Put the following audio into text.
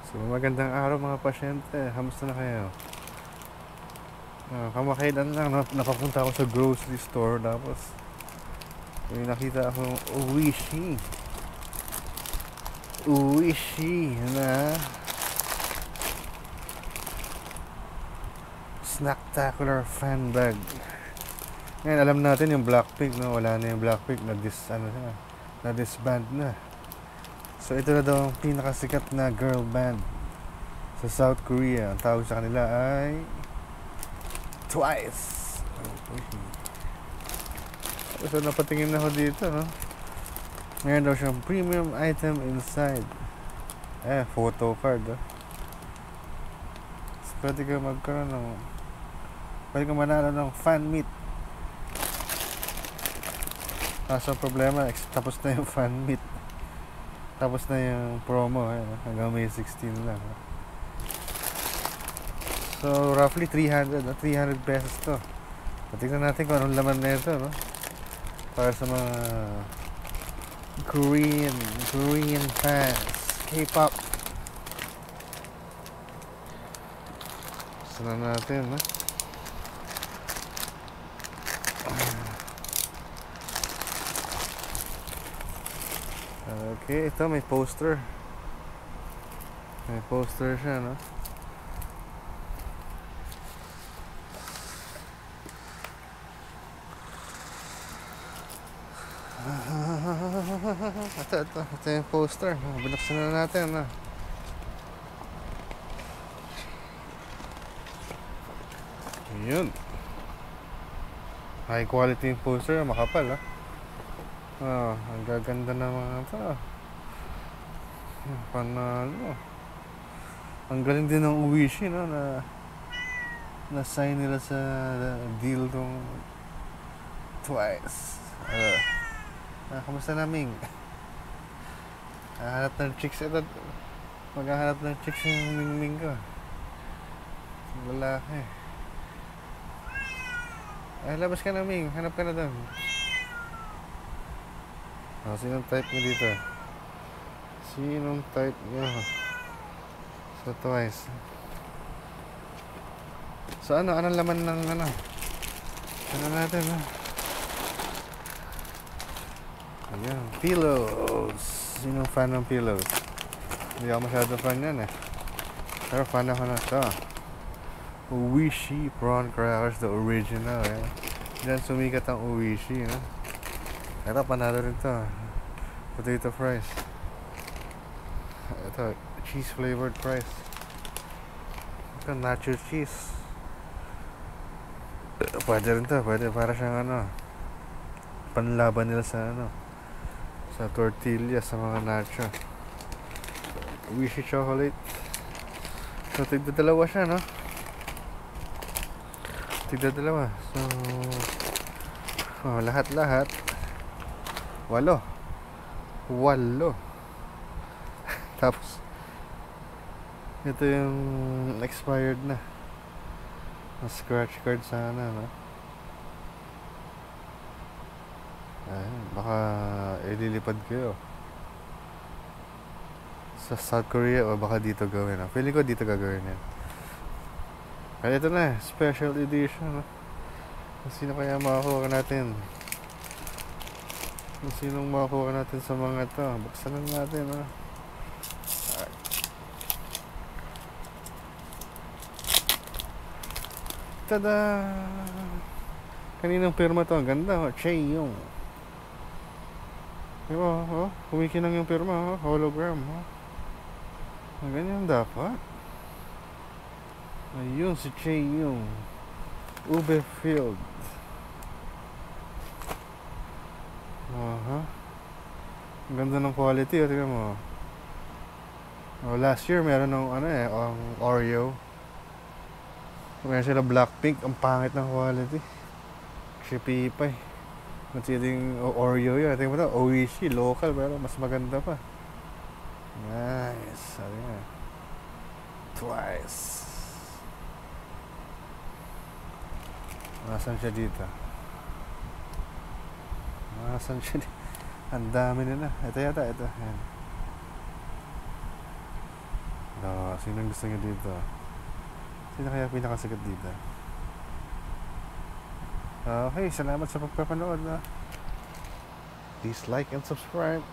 So magandang araw mga pasyente, kamusta na kayo? Kamakailan lang napapunta ako sa grocery store, tapos may nakita akong Uwishi na Snacktacular fan bag. Ngayon alam natin yung Blackpink, no? Wala na yung Blackpink, na disband na. So ito na daw ang pinakasikat na girl band sa South Korea. Ang tawag sa kanila ay Twice. So napatingin na ako dito, no? Meron daw siyang premium item inside. Photo card, oh. So, pwede ka manalo ng fan meet. Kaso problema, tapos na yung fan meet. Tapos na yung promo, hanggang May 16 lang. So roughly 300 pesos to. Tingnan natin kung anong laman na ito, no? Para sa mga Korean fans, K-pop. Sana natin, no? Okay, ito may poster. May poster siya, no? Ito yung poster. Binuksan na natin, no? Yun. High quality yung poster, makapal, ha? Ang gaganda ng mga ito. Panalo. Ang galing din ng Uwishi, no? Na sign nila sa deal tong Twice. Kamusta naming? Maghahanap ng chicks ito. Maghahanap ng chicks yung Mingming ko. Lalaki. Labas ka na, Ming. Hanap ka na doon. Sinong type mo dito? Sinong type nyo? So Twice. So anong laman ng ano natin, ha? Ayan, pillows. Sinong fan ng pillows? Hindi ako masyado fan yan, pero fan ako na ito. Uwishi prawn crackers, the original, Diyan sumikat ang Uwishi, Ito, panalo rin ito. Potato fries. Ito, cheese flavored fries. Ito, nacho cheese. Pwede rin ito, pwede. Para siyang panlaban nila sa sa tortilla, sa mga nacho. Uwishi chocolate. So, tigda-dalawa siya, no? Tigda-dalawa. So, lahat-lahat. 8. Tapos ito yung expired na scratch card sana, no? Baka ililipad kayo sa South Korea o baka dito gawin, Feeling ko dito gagawin yan. Kaya ito na, special edition, Sino kaya makakuha natin? Sinong makakuha natin sa mga ito? Buksan lang natin, Tada! Kaninang pirma to? Ang ganda, Chaeyoung. Diba, kumikinang yung pirma, hologram, Ganyan dapat. Ayun, si Chaeyoung. Ube Field. Ang ganda ng quality, tingnan mo. Last year meron ng ang Oreo. Meron sila Blackpink, ang pangit ng quality. Shipipay. Matinding Oreo yun. Tingnan mo ito, Oishi, local, pero mas maganda pa. Nice. Sabi nga. Twice. Nasaan siya dito? Ang dami nila. Ito yata, ito. Ayan. Sinong gusto nyo dito? Sino kaya pinakasikat dito? Okay, salamat sa pagpapanood. Please like and subscribe.